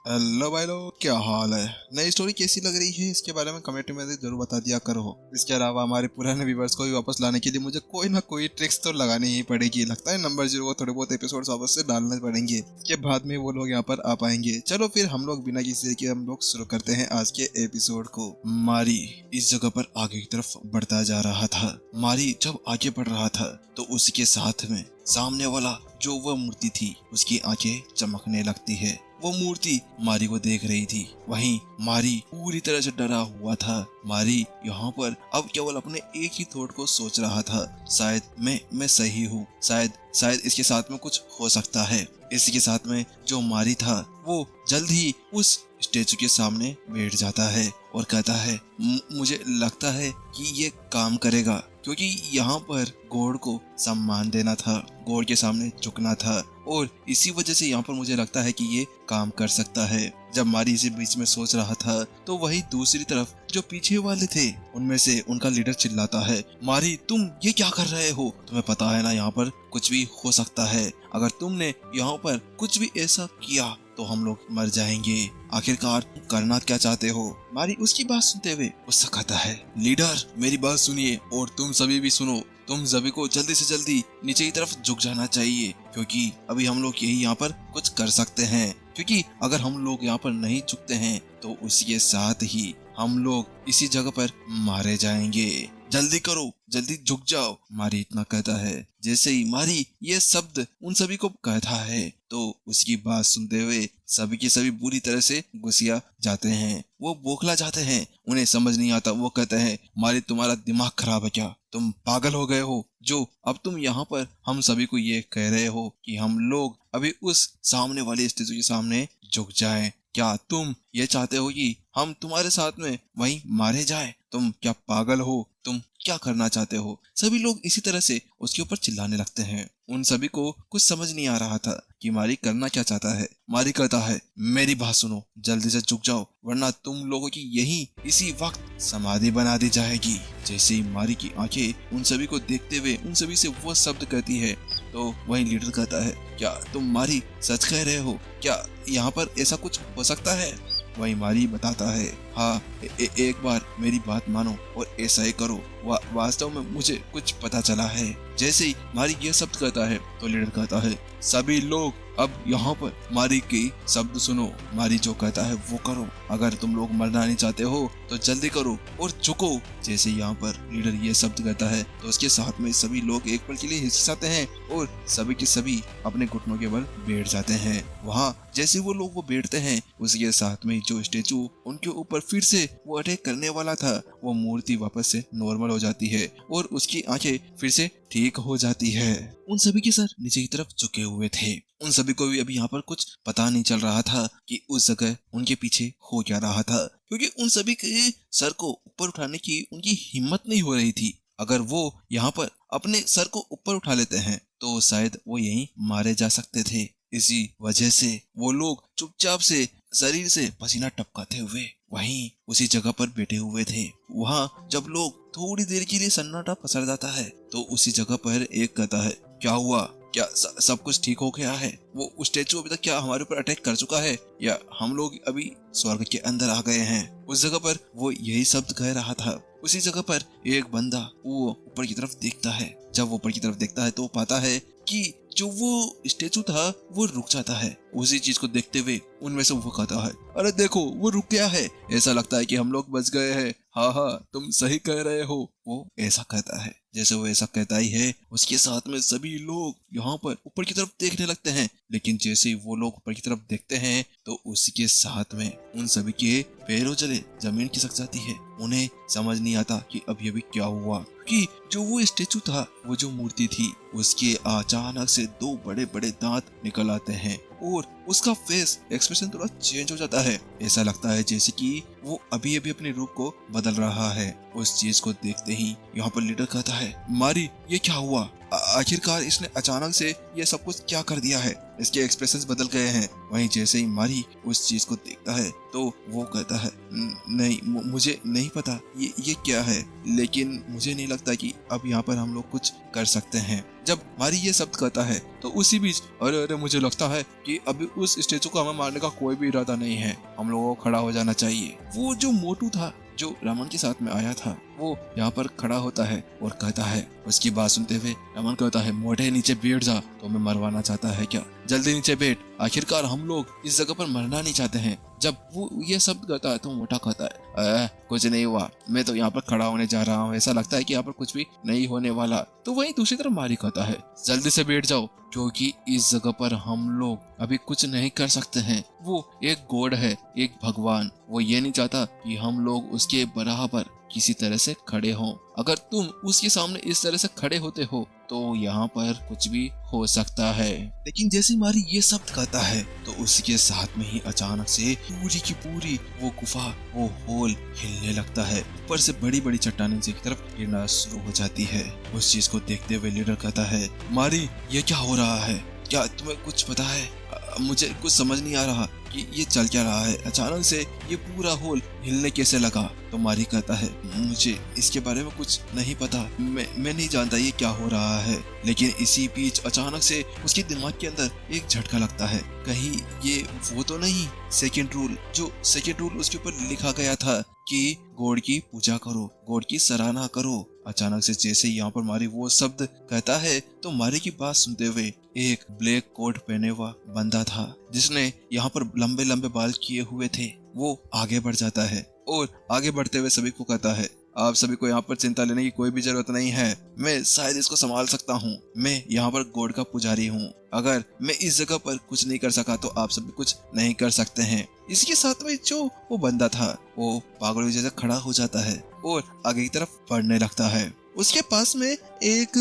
Hello भाई लोग, क्या हाल है। नई स्टोरी कैसी लग रही है इसके बारे में कमेंट में जरूर बता दिया करो। इसके अलावा हमारे पुराने व्यूवर्स को भी वापस लाने के लिए मुझे कोई ना कोई ट्रिक्स तो लगानी ही पड़ेगी। लगता है नंबर 0 को थोड़े बहुत एपिसोड्स वापस से डालने पड़ेंगे, इसके बाद में वो लोग यहाँ पर आ पाएंगे। चलो फिर हम लोग बिना किसी के हम लोग शुरू करते हैं आज के एपिसोड को। मारी इस जगह पर आगे की तरफ बढ़ता जा रहा था। मारी जब आगे बढ़ रहा था तो उसके साथ में सामने वाला जो वह मूर्ति थी उसकी आंखें चमकने लगती है। वो मूर्ति मारी को देख रही थी। वहीं मारी पूरी तरह से डरा हुआ था। मारी यहाँ पर अब केवल अपने एक ही थॉट को सोच रहा था, शायद मैं सही हूँ, शायद इसके साथ में कुछ हो सकता है। इसी के साथ में जो मारी था वो जल्द ही उस स्टेचू के सामने बैठ जाता है और कहता है मुझे लगता है कि ये काम करेगा, क्योंकि यहाँ पर गॉड को सम्मान देना था, गॉड के सामने झुकना था और इसी वजह से यहाँ पर मुझे लगता है कि ये काम कर सकता है। जब मारी इसी बीच में सोच रहा था तो वही दूसरी तरफ जो पीछे वाले थे उनमें से उनका लीडर चिल्लाता है, मारी तुम ये क्या कर रहे हो? तुम्हें पता है ना यहाँ पर कुछ भी हो सकता है। अगर तुमने यहाँ पर कुछ भी ऐसा किया तो हम लोग मर जाएंगे। आखिरकार करना क्या चाहते हो? मारी उसकी बात सुनते हुए गुस्सा कहता है, लीडर मेरी बात सुनिए और तुम सभी भी सुनो। तुम सभी को जल्दी से जल्दी नीचे की तरफ झुक जाना चाहिए, क्योंकि अभी हम लोग यही यहाँ पर कुछ कर सकते हैं। क्योंकि अगर हम लोग यहाँ पर नहीं झुकते हैं तो उसके साथ ही हम लोग इसी जगह पर मारे जाएंगे। जल्दी करो, जल्दी झुक जाओ। मारी इतना कहता है। जैसे ही मारी ये शब्द उन सभी को कहता है तो उसकी बात सुनते हुए सभी के सभी बुरी तरह से गुस्सिया जाते हैं। वो बौखला जाते हैं, उन्हें समझ नहीं आता। वो कहते हैं, मारी तुम्हारा दिमाग खराब है क्या? तुम पागल हो गए हो जो अब तुम यहाँ पर हम सभी को ये कह रहे हो कि हम लोग अभी उस सामने वाले स्टेचू के सामने झुक जाएं? क्या तुम ये चाहते हो कि हम तुम्हारे साथ में वहीं मारे जाएं? तुम क्या पागल हो? तुम क्या करना चाहते हो? सभी लोग इसी तरह से उसके ऊपर चिल्लाने लगते हैं। उन सभी को कुछ समझ नहीं आ रहा था कि मारी करना क्या चाहता है। मारी कहता है, मेरी बात सुनो, जल्दी से झुक जाओ वरना तुम लोगों की यही इसी वक्त समाधि बना दी जाएगी। जैसे ही मारी की आंखें उन सभी को देखते हुए उन सभी से वो शब्द कहती है तो वही लीडर कहता है, क्या तुम मारी सच कह रहे हो? क्या यहाँ पर ऐसा कुछ हो सकता है? वही मारी बताता है, हाँ एक बार मेरी बात मानो और ऐसा ही करो। वास्तव में मुझे कुछ पता चला है। जैसे ही मारी यह शब्द कहता है तो लीडर कहता है, सभी लोग अब यहाँ पर मारी की शब्द सुनो। मारी जो कहता है वो करो। अगर तुम लोग मरना नहीं चाहते हो तो जल्दी करो और झुको। जैसे यहाँ पर लीडर ये शब्द कहता है तो उसके साथ में सभी लोग एक पल के लिए हिचकिचाते हैं और सभी के सभी अपने घुटनों के बल बैठ जाते हैं। वहाँ जैसे वो लोग वो बैठते हैं उसके साथ में जो स्टेचू उनके ऊपर फिर से वो अटैक करने वाला था वो मूर्ति वापस से नॉर्मल हो जाती है और उसकी आंखें फिर से ठीक हो जाती है। उन सभी के सर नीचे की तरफ झुके हुए थे। उन सभी को भी अभी यहाँ पर कुछ पता नहीं चल रहा था कि उस जगह उनके पीछे हो क्या रहा था, क्योंकि उन सभी के सर को ऊपर उठाने की उनकी हिम्मत नहीं हो रही थी। अगर वो यहाँ पर अपने सर को ऊपर उठा लेते हैं तो शायद वो यहीं मारे जा सकते थे। इसी वजह से वो लोग चुपचाप से शरीर से पसीना टपकाते हुए वहीं उसी जगह पर बैठे हुए थे। वहाँ जब लोग थोड़ी देर के लिए सन्नाटा पसर जाता है तो उसी जगह पर एक कहता है, क्या हुआ? क्या सब कुछ ठीक हो गया है? वो स्टेचू अभी तक क्या हमारे ऊपर अटैक कर चुका है या हम लोग अभी स्वर्ग के अंदर आ गए हैं? उस जगह पर वो यही शब्द कह रहा था। उसी जगह पर एक बंदा वो ऊपर की तरफ देखता है। जब वो ऊपर की तरफ देखता है तो वो पाता है कि जो वो स्टेचू था वो रुक जाता है। उसी चीज को देखते हुए उनमें से वो कहता है, अरे देखो वो रुक गया है, ऐसा लगता है कि हम लोग बच गए हैं। हाँ हाँ तुम सही कह रहे हो। वो ऐसा कहता है। जैसे वो ऐसा कहता ही है उसके साथ में सभी लोग यहाँ पर ऊपर की तरफ देखने लगते हैं। लेकिन जैसे ही वो लोग ऊपर की तरफ देखते हैं तो उसके साथ में उन सभी के पैरों जले जमीन खिसक जाती है। उन्हें समझ नहीं आता कि अब ये भी क्या हुआ, कि जो वो स्टेचू था वो जो मूर्ति थी उसके अचानक से दो बड़े बड़े दांत निकल आते हैं और उसका फेस एक्सप्रेशन थोड़ा चेंज हो जाता है। ऐसा लगता है जैसे कि वो अभी अभी अपने रूप को बदल रहा है। उस चीज को देखते ही यहाँ पर लीडर कहता है, मारी ये क्या हुआ? आखिरकार इसने अचानक से ये सब कुछ क्या कर दिया है? इसके एक्सप्रेशंस बदल गए हैं। वहीं जैसे ही मारी उस चीज को देखता है तो वो कहता है, नहीं मुझे नहीं पता ये क्या है, लेकिन मुझे नहीं लगता कि अब यहाँ पर हम लोग कुछ कर सकते हैं। जब मारी ये शब्द कहता है तो उसी बीच अरे अरे मुझे लगता है कि अभी उस स्टेचू को हमें मारने का कोई भी इरादा नहीं है, हम लोगों को खड़ा हो जाना चाहिए। वो जो मोटू था जो रामन के साथ में आया था वो यहाँ पर खड़ा होता है और कहता है, उसकी बात सुनते हुए रामन कहता है, मोटे नीचे बैठ जा, तो मैं मरवाना चाहता है क्या? जल्दी नीचे बैठ, आखिरकार हम लोग इस जगह पर मरना नहीं चाहते हैं। जब वो ये शब्द कहता है तो मोटा कहता है, कुछ नहीं हुआ, मैं तो यहाँ पर खड़ा होने जा रहा हूँ, ऐसा लगता है कि यहाँ पर कुछ भी नहीं होने वाला। तो वहीं दूसरी तरफ मारी कहता है, जल्दी से बैठ जाओ, क्योंकि इस जगह पर हम लोग अभी कुछ नहीं कर सकते हैं। वो एक गॉड है, एक भगवान, वो ये नहीं चाहता कि हम लोग उसके बराबर किसी तरह से खड़े हों। अगर तुम उसके सामने इस तरह से खड़े होते हो तो यहाँ पर कुछ भी हो सकता है। लेकिन जैसे मारी ये शब्द कहता है तो उसके साथ में ही अचानक से पूरी की पूरी वो गुफा, वो होल हिलने लगता है। ऊपर से बड़ी बड़ी चट्टानें नीचे की तरफ गिरना शुरू हो जाती है। उस चीज को देखते हुए लीडर कहता है, मारी ये क्या हो रहा है? क्या तुम्हें कुछ पता है? मुझे कुछ समझ नहीं आ रहा कि ये चल क्या रहा है। अचानक से ये पूरा होल हिलने कैसे लगा? तो मारी कहता है, मुझे इसके बारे में कुछ नहीं पता, मैं नहीं जानता ये क्या हो रहा है। लेकिन इसी बीच अचानक से उसके दिमाग के अंदर एक झटका लगता है, कहीं ये वो तो नहीं सेकंड रूल, जो सेकंड रूल उसके ऊपर लिखा गया था कि गॉड की पूजा करो, गॉड की सराहना करो। अचानक से जैसे यहाँ पर मारी वो शब्द कहता है तो मारी की बात सुनते हुए एक ब्लैक कोट पहने हुआ बंदा था जिसने यहाँ पर लंबे लंबे बाल किए हुए थे, वो आगे बढ़ जाता है और आगे बढ़ते हुए सभी को कहता है, आप सभी को यहाँ पर चिंता लेने की कोई भी जरूरत नहीं है, मैं शायद इसको संभाल सकता हूँ, मैं यहाँ पर गॉड का पुजारी हूँ, अगर मैं इस जगह पर कुछ नहीं कर सका तो आप सभी कुछ नहीं कर सकते हैं। इसके साथ में जो वो बंदा था वो पागल जैसे खड़ा हो जाता है और आगे की तरफ बढ़ने लगता है। उसके पास में एक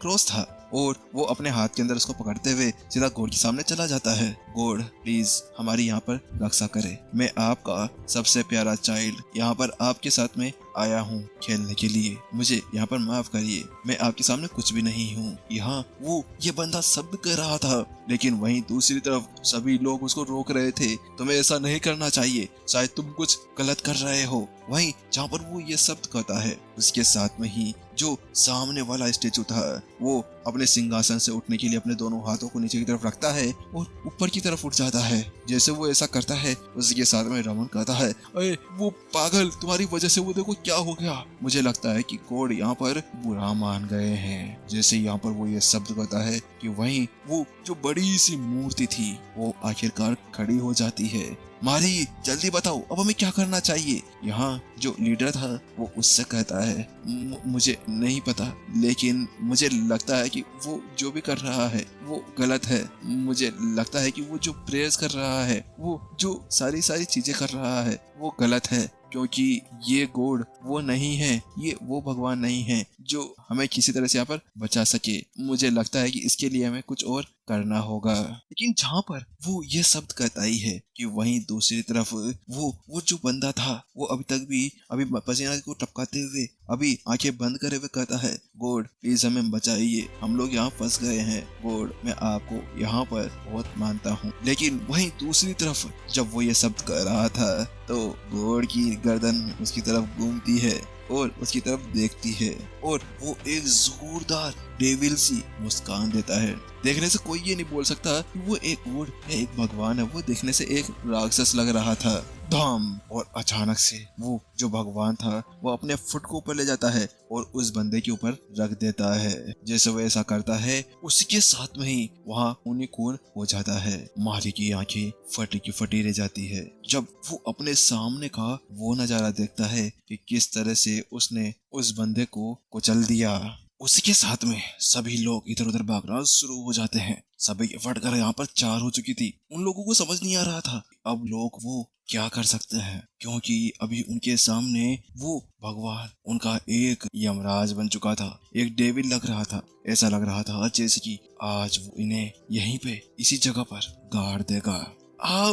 क्रॉस था और वो अपने हाथ के अंदर उसको पकड़ते हुए सीधा गॉड के सामने चला जाता है। गॉड प्लीज हमारी यहाँ पर रक्षा करे, मैं आपका सबसे प्यारा चाइल्ड यहाँ पर आपके साथ में आया हूँ खेलने के लिए, मुझे यहाँ पर माफ करिए, मैं आपके सामने कुछ भी नहीं हूँ। यहाँ वो ये बंदा शब्द कह रहा था लेकिन वहीं दूसरी तरफ सभी लोग उसको रोक रहे थे, तुम्हें ऐसा नहीं करना चाहिए, शायद तुम कुछ गलत कर रहे हो। वहीं जहाँ पर वो ये शब्द कहता है उसके साथ में ही जो सामने वाला स्टेचू था वो अपने सिंहासन से उठने के लिए अपने दोनों हाथों को नीचे की तरफ रखता है और ऊपर की तरफ उठ जाता है। जैसे वो ऐसा करता है उसके साथ में रमन कहता है, अरे वो पागल, तुम्हारी वजह से वो देखो क्या हो गया। मुझे लगता है कि गॉड यहाँ पर बुरा मान गए हैं। जैसे यहाँ पर वो ये शब्द कहता है कि वहीं वो जो बड़ी सी मूर्ति थी वो आखिरकार खड़ी हो जाती है। मारी जल्दी बताओ अब हमें क्या करना चाहिए? यहाँ जो लीडर था वो उससे कहता है, मुझे नहीं पता, लेकिन मुझे लगता है कि वो जो भी कर रहा है वो गलत है। मुझे लगता है कि वो जो प्रेयर्स कर रहा है, वो जो सारी चीजें कर रहा है वो गलत है, क्योंकि ये गॉड वो नहीं है, ये वो भगवान नहीं है जो हमें किसी तरह से यहाँ पर बचा सके। मुझे लगता है कि इसके लिए हमें कुछ और करना होगा। लेकिन जहाँ पर वो ये शब्द कहता ही है कि वहीं दूसरी तरफ वो जो बंदा था वो अभी पसीना को टपकाते हुए अभी आंखें बंद करे हुए कहता है, गॉड प्लीज हमें बचाइए, हम लोग यहाँ फंस गए हैं, गॉड मैं आपको यहाँ पर बहुत मानता हूँ। लेकिन वहीं दूसरी तरफ जब वो ये शब्द कह रहा था तो गॉड की गर्दन उसकी तरफ घूमती है और उसकी तरफ देखती है और वो एक जोरदार डेविल सी मुस्कान देता है। देखने से कोई ये नहीं बोल सकता कि वो एक गॉड है, एक भगवान है, वो देखने से एक राक्षस लग रहा था। धाम, और अचानक से वो जो भगवान था वो अपने फुट को ऊपर ले जाता है और उस बंदे के ऊपर रख देता है। जैसे वो ऐसा करता है उसके साथ में ही वहाँ खून हो जाता है। मारी की आंखें फटी की फटी रह जाती है जब वो अपने सामने का वो नजारा देखता है कि किस तरह से उसने उस बंदे को कुचल दिया। उसी के साथ में सभी लोग इधर उधर भागना शुरू हो जाते हैं। सभी की फटकर यहाँ पर 4 हो चुकी थी। उन लोगों को समझ नहीं आ रहा था अब लोग वो क्या कर सकते हैं, क्योंकि अभी उनके सामने वो भगवान उनका एक यमराज बन चुका था, एक डेविल लग रहा था। ऐसा लग रहा था जैसे कि आज वो इन्हें यहीं पे इसी जगह पर गाड़ देगा।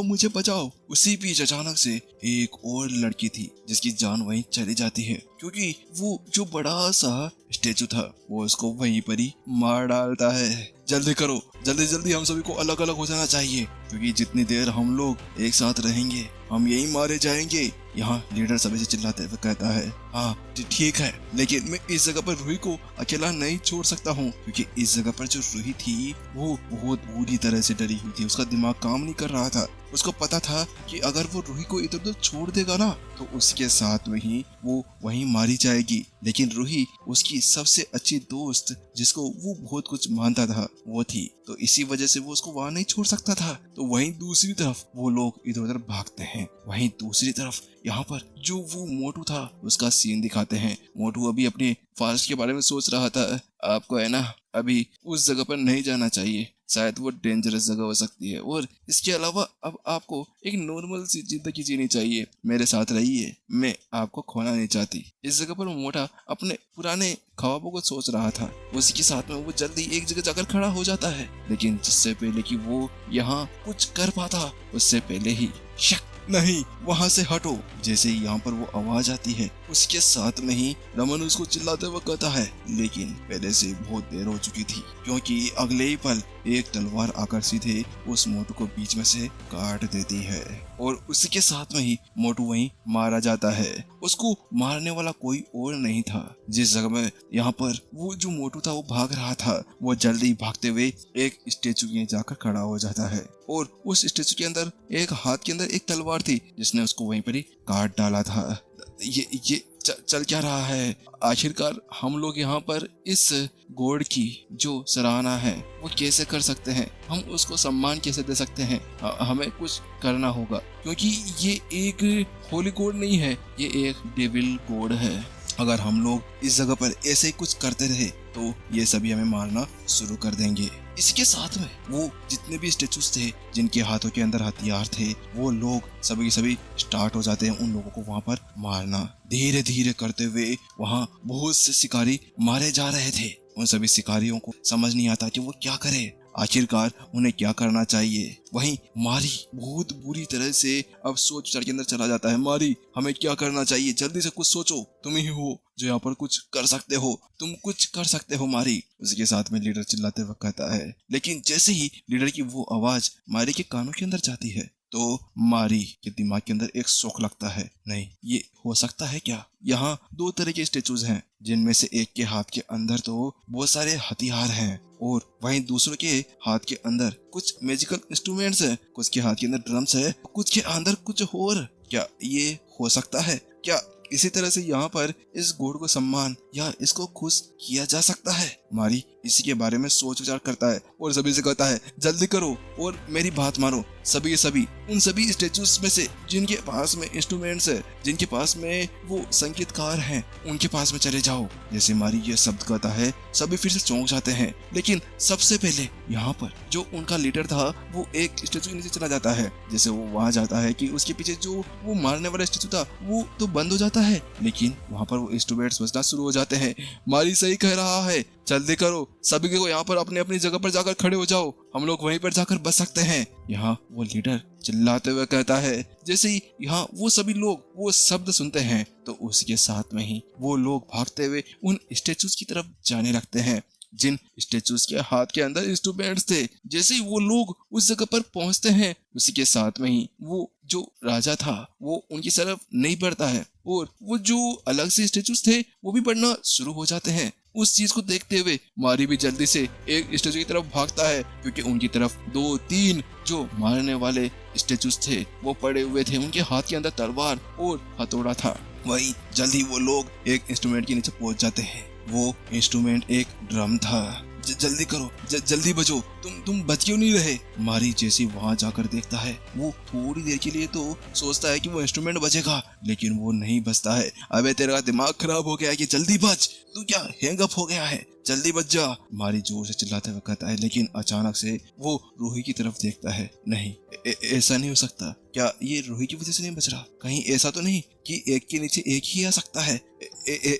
मुझे बचाओ। उसी बीच अचानक से एक और लड़की थी जिसकी जान वहीं चली जाती है, क्योंकि वो जो बड़ा सा स्टेचू था वो उसको वहीं पर ही मार डालता है। जल्दी करो, जल्दी जल्दी हम सभी को अलग अलग हो जाना चाहिए, क्योंकि जितनी देर हम लोग एक साथ रहेंगे हम यही मारे जाएंगे। यहाँ लीडर सभी से चिल्लाते हुए कहता है, हाँ ठीक है, लेकिन मैं इस जगह पर रूही को अकेला नहीं छोड़ सकता हूँ, क्योंकि इस जगह पर जो रूही थी वो बहुत बुरी तरह से डरी हुई थी। उसका दिमाग काम नहीं कर रहा था। उसको पता था कि अगर वो रूही को इधर उधर छोड़ देगा ना तो उसके साथ में ही वो वहीं मारी जाएगी। लेकिन रूही उसकी सबसे अच्छी दोस्त जिसको वो बहुत कुछ मानता था वो थी, तो इसी वजह से वो उसको वहां नहीं छोड़ सकता था। तो वहीं दूसरी तरफ वो लोग इधर उधर भागते हैं। वहीं दूसरी तरफ यहाँ पर जो वो मोटू था उसका सीन दिखाते हैं। मोटू अभी अपने फास्ट के बारे में सोच रहा था। आपको है ना अभी उस जगह पर नहीं जाना चाहिए, शायद वो डेंजरस जगह हो सकती है, और इसके अलावा अब आपको एक नॉर्मल सी जिंदगी जीनी चाहिए। मेरे साथ रहिए, मैं आपको खोना नहीं चाहती। इस जगह पर मोटा अपने पुराने ख्वाबों को सोच रहा था। उसी के साथ में वो जल्दी एक जगह जाकर खड़ा हो जाता है, लेकिन जिससे पहले कि वो यहाँ कुछ कर पाता उससे पहले ही शक नहीं, वहाँ से हटो। जैसे ही यहाँ पर वो आवाज आती है उसके साथ में ही रमन उसको चिल्लाते हुए कहता है, लेकिन पहले से बहुत देर हो चुकी थी, क्योंकि अगले ही पल एक तलवार आकर सीधे उस मोटू को बीच में से काट देती है और उसी के साथ में ही मोटू वहीं मारा जाता है। उसको मारने वाला कोई और नहीं था। जिस जगह में यहाँ पर वो जो मोटू था वो भाग रहा था, वो जल्दी भागते हुए एक स्टेचू के जाकर खड़ा हो जाता है और उस स्टेचू के अंदर एक हाथ के अंदर एक तलवार थी जिसने उसको वहीं पर ही काट डाला था। ये चल क्या रहा है? आखिरकार हम लोग यहाँ पर इस गॉड की जो सराहना है वो कैसे कर सकते हैं? हम उसको सम्मान कैसे दे सकते हैं? हमें कुछ करना होगा, क्योंकि ये एक होली गॉड नहीं है, ये एक डेविल गॉड है। अगर हम लोग इस जगह पर ऐसे ही कुछ करते रहे तो ये सभी हमें मारना शुरू कर देंगे। इसके साथ में वो जितने भी स्टेचूज थे जिनके हाथों के अंदर हथियार थे वो लोग सभी सभी स्टार्ट हो जाते हैं उन लोगों को वहां पर मारना। धीरे धीरे करते हुए वहां बहुत से शिकारी मारे जा रहे थे। उन सभी शिकारियों को समझ नहीं आता कि वो क्या करे, आखिरकार उन्हें क्या करना चाहिए। वहीं मारी बहुत बुरी तरह से अब सोच विचार के अंदर चला जाता है। मारी, हमें क्या करना चाहिए? जल्दी से कुछ सोचो, तुम ही हो जो यहाँ पर कुछ कर सकते हो, तुम कुछ कर सकते हो मारी। उसके साथ में लीडर चिल्लाते हुए कहता है, लेकिन जैसे ही लीडर की वो आवाज मारी के कानों के अंदर जाती है तो मारी के दिमाग के अंदर एक शौक लगता है, नहीं ये हो सकता है क्या? यहाँ दो तरह के स्टेचूज हैं, जिनमें से एक के हाथ के अंदर तो बहुत सारे हथियार हैं और वहीं दूसरों के हाथ के अंदर कुछ मैजिकल इंस्ट्रूमेंट्स हैं। कुछ के हाथ के अंदर ड्रम्स है, कुछ के अंदर कुछ और। क्या ये हो सकता है? क्या इसी तरह से यहाँ पर इस गॉड को सम्मान या इसको खुश किया जा सकता है? मारी इसी के बारे में सोच विचार करता है और सभी से कहता है, जल्दी करो और मेरी बात मानो। सभी के सभी उन सभी स्टेचूज में से जिनके पास में इंस्ट्रूमेंट्स है, जिनके पास में वो संगीतकार हैं, उनके पास में चले जाओ। जैसे मारी ये शब्द कहता है सभी फिर से चौंक जाते हैं, लेकिन सबसे पहले यहाँ पर जो उनका लीडर था वो एक स्टेचू के नीचे चला जाता है। जैसे वो वहां जाता है कि उसके पीछे जो वो मारने वाला स्टेचू था वो तो बंद हो जाता है, लेकिन वहां पर वो इंस्ट्रूमेंट्स बजना शुरू हो जाते हैं। मारी सही कह रहा है, जल्दी करो, सभी को यहाँ पर अपनी अपनी जगह पर जाकर खड़े हो जाओ, हम लोग वहीं पर जाकर बच सकते हैं। यहाँ वो लीडर चिल्लाते हुए कहता है। जैसे ही यहाँ वो सभी लोग वो शब्द सुनते हैं तो उसके साथ में ही वो लोग भागते हुए उन स्टेचूज की तरफ जाने लगते हैं जिन स्टेचूज के हाथ के अंदर इंस्ट्रूमेंट्स थे। जैसे ही वो लोग उस जगह पर पहुंचते हैं उसी के साथ में ही वो जो राजा था वो उनकी तरफ नहीं बढ़ता है और वो जो अलग से स्टेचूज थे वो भी बढ़ना शुरू हो जाते हैं। उस चीज को देखते हुए मारी भी जल्दी से एक स्टेचू की तरफ भागता है, क्योंकि उनकी तरफ 2-3 जो मारने वाले स्टेचूज थे वो पड़े हुए थे। उनके हाथ के अंदर तलवार और हथौड़ा था। वहीं जल्दी वो लोग एक इंस्ट्रूमेंट के नीचे पहुंच जाते हैं। वो इंस्ट्रूमेंट एक ड्रम था। जल्दी करो, जल्दी बचो, तुम बच क्यों नहीं रहे? मारी जैसे वहां जाकर देखता है वो थोड़ी देर के लिए तो सोचता है कि वो इंस्ट्रूमेंट बचेगा, लेकिन वो नहीं बचता है। अबे तेरा दिमाग खराब हो गया है कि जल्दी बच, तू क्या हैंग अप हो गया है, जल्दी बच जा। मारी जोर से चिल्लाते हुए कहता है, लेकिन अचानक से वो रूही की तरफ देखता है। नहीं, ऐसा नहीं हो सकता। क्या ये रूही की वजह से नहीं बच रहा? कहीं ऐसा तो नहीं कि एक के नीचे एक ही आ सकता है?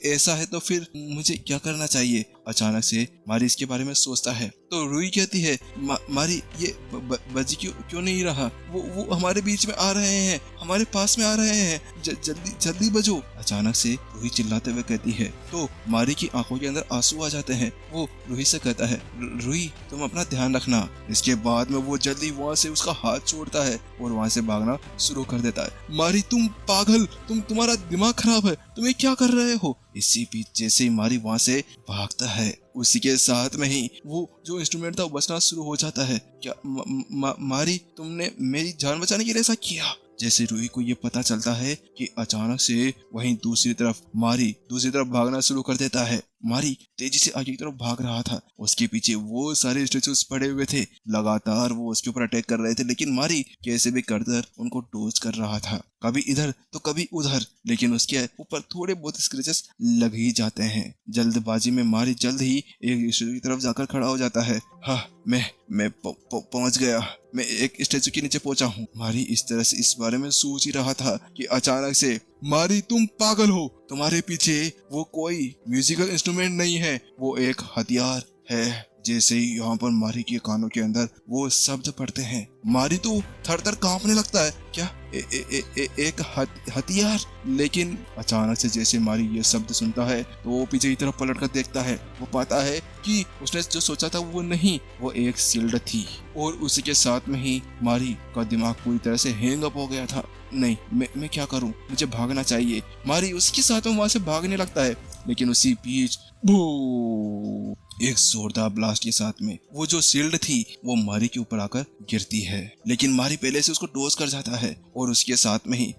ऐसा है तो फिर मुझे क्या करना चाहिए? अचानक से मारी इसके बारे में सोचता है तो रूही कहती है मारी ये बज क्यों क्यों नहीं रहा, वो हमारे बीच में आ रहे हैं, हमारे पास में आ रहे हैं, जल्दी जल्दी बजो। अचानक से रूही चिल्लाते हुए कहती है तो मारी की आंखों के अंदर आंसू आ जाते हैं। वो रूही से कहता है रूही तुम अपना ध्यान रखना। इसके बाद में वो जल्दी वहाँ से उसका हाथ छोड़ता है और वहाँ से भागना शुरू कर देता है। मारी तुम पागल, तुम्हारा दिमाग खराब है, तुम ये क्या कर रहे हो। इसी बीच जैसे ही मारी वहाँ से भागता है उसी के साथ में ही वो जो इंस्ट्रूमेंट था वो बजना शुरू हो जाता है। क्या मारी तुमने मेरी जान बचाने के लिए ऐसा किया। जैसे रूही को ये पता चलता है कि अचानक से वहीं दूसरी तरफ भागना शुरू कर देता है। मारी तेजी से आगे की तरफ भाग रहा था, उसके पीछे वो सारे स्टेचूज पड़े हुए थे, लगातार वो उसके ऊपर अटैक कर रहे थे, लेकिन मारी कैसे भी कर उनको डोज कर रहा था, कभी इधर तो कभी उधर, लेकिन उसके ऊपर थोड़े बहुत स्क्रैचेस लग ही जाते हैं। जल्दबाजी में मारी जल्द ही एक स्टेचू की तरफ जाकर खड़ा हो जाता है। हाँ मैं पहुंच गया, मैं एक स्टेचू के नीचे पहुंचा हूँ। मारी इस तरह से इस बारे में सोच ही रहा था कि अचानक से मारी तुम पागल हो, तुम्हारे पीछे वो कोई म्यूजिकल इंस्ट्रूमेंट नहीं है, वो एक हथियार है। जैसे ही यहाँ पर मारी के कानों के अंदर वो शब्द पड़ते हैं, मारी तो थर-थर कांपने लगता है। क्या एक हथियार। लेकिन अचानक से जैसे मारी ये शब्द सुनता है तो वो पीछे की तरफ पलट कर देखता है। वो पाता है कि उसने जो सोचा था वो नहीं, वो एक शील्ड थी। और उसी के साथ में ही मारी का दिमाग पूरी तरह से हैंग अप हो गया था। नहीं मैं क्या करूं, मुझे भागना चाहिए। मारी उसके साथ में वहां से भागने लगता है, लेकिन उसी बीच एक जोरदार ब्लास्ट के साथ में वो जो शील्ड थी वो मारी के ऊपर आकर गिरती है, लेकिन मारी पहले से उसको डोज कर जाता है। और उसके साथ में ही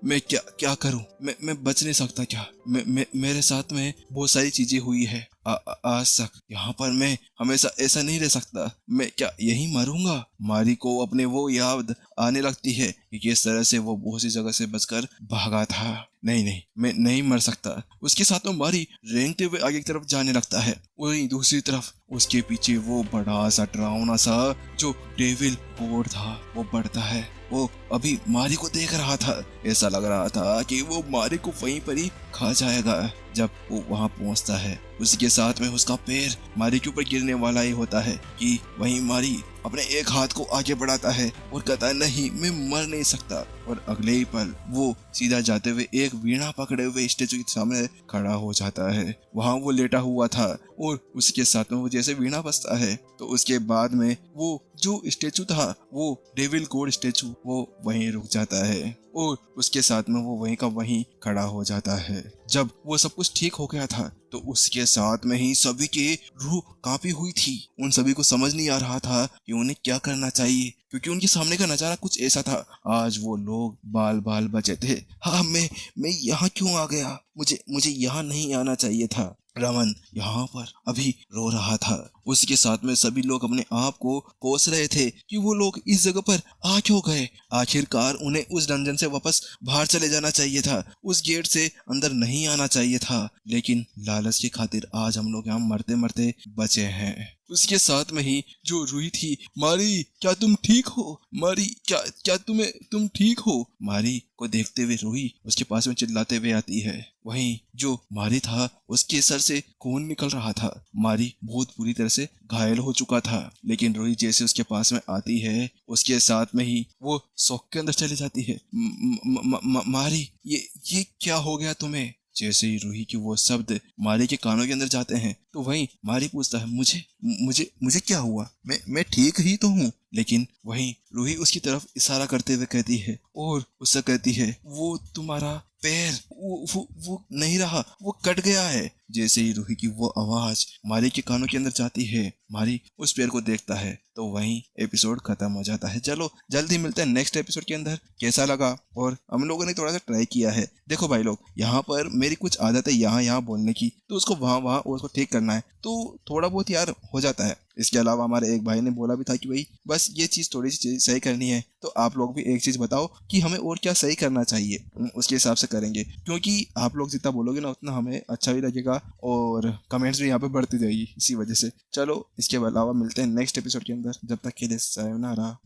मैं क्या करूं, मैं बच नहीं सकता क्या। मेरे साथ में बहुत सारी चीजें हुई है आज तक, यहाँ पर मैं हमेशा ऐसा नहीं रह सकता। मैं क्या यहीं मरूंगा। मारी को अपने वो याद आने लगती है कि किस तरह से वो बहुत सी जगह से बचकर भागा था। नहीं मैं नहीं मर सकता। उसके साथ में मारी रेंगते हुए आगे की तरफ जाने लगता है। वहीं दूसरी तरफ उसके पीछे वो बड़ा सा डरावना सा जो डेविल गॉड था वो बढ़ता है। वो अभी मारी को देख रहा था, ऐसा लग रहा था कि वो मारी को वहीं पर ही खा जाएगा। जब वो वहां पहुंचता है उसके साथ में उसका पैर मारी के ऊपर गिरने वाला ही होता है कि वहीं मारी अपने एक हाथ को आगे बढ़ाता है और कहता है नहीं मैं मर नहीं सकता। और अगले ही पल वो सीधा जाते हुए एक वीणा पकड़े हुए स्टेचू के सामने खड़ा हो जाता है। वहां वो लेटा हुआ था और उसके साथ में वो जैसे वीणा बजता है तो उसके बाद में वो जो स्टेचू था वो डेविल गॉड स्टेचू वो वहीं रुक जाता है और उसके साथ में वो वहीं का वहीं खड़ा हो जाता है। जब वो सब कुछ ठीक हो गया था तो उसके साथ में ही सभी की रूह कांपी हुई थी। उन सभी को समझ नहीं आ रहा था कि उन्हें क्या करना चाहिए, क्योंकि उनके सामने का नजारा कुछ ऐसा था। आज वो लोग बाल बाल बचे थे। हाँ मैं यहाँ क्यों आ गया, मुझे यहाँ नहीं आना चाहिए था। रमन यहाँ पर अभी रो रहा था। उसके साथ में सभी लोग अपने आप को कोस रहे थे कि वो लोग इस जगह पर आ क्यों गए। आखिरकार उन्हें उस डंजन से वापस बाहर चले जाना चाहिए था, उस गेट से अंदर नहीं आना चाहिए था, लेकिन लालच की खातिर आज हम लोग यहाँ मरते मरते बचे हैं। उसके साथ में ही जो रूही थी, मारी क्या तुम ठीक हो, मारी क्या तुम ठीक हो। मारी को देखते हुए रूही उसके पास में चिल्लाते हुए आती है। वहीं जो मारी था उसके सर से खून निकल रहा था। मारी बहुत बुरी तरह से घायल हो चुका था, लेकिन रूही जैसे उसके पास में आती है उसके साथ में ही वो शौक के अंदर चली जाती है। मारी ये क्या हो गया तुम्हें। जैसे ही रूही के वो शब्द मारी के कानों के अंदर जाते हैं तो वहीं मारी पूछता है मुझे क्या हुआ, मैं ठीक ही तो हूँ। लेकिन वहीं रूही उसकी तरफ इशारा करते हुए कहती है और उससे कहती है वो तुम्हारा पैर वो नहीं रहा, वो कट गया है। जैसे ही रूही की वो आवाज मारी के कानों के अंदर जाती है, मारी उस पैर को देखता है तो वहीं एपिसोड खत्म हो जाता है। चलो जल्दी मिलते हैं नेक्स्ट एपिसोड के अंदर। कैसा लगा और हम लोगों ने थोड़ा सा ट्राई किया है। देखो भाई लोग, यहाँ पर मेरी कुछ आदत है यहाँ बोलने की, तो उसको वहाँ उसको ठीक करना है, तो थोड़ा बहुत यार हो जाता है। इसके अलावा हमारे एक भाई ने बोला भी था कि भाई बस ये चीज़ थोड़ी सी सही करनी है, तो आप लोग भी एक चीज़ बताओ कि हमें और क्या सही करना चाहिए, उसके हिसाब से करेंगे। क्योंकि आप लोग जितना बोलोगे ना उतना हमें अच्छा भी लगेगा और कमेंट्स भी यहाँ पे बढ़ती जाएगी इसी वजह से। चलो इसके अलावा मिलते हैं नेक्स्ट एपिसोड के अंदर, जब तक के लिए सायोनारा।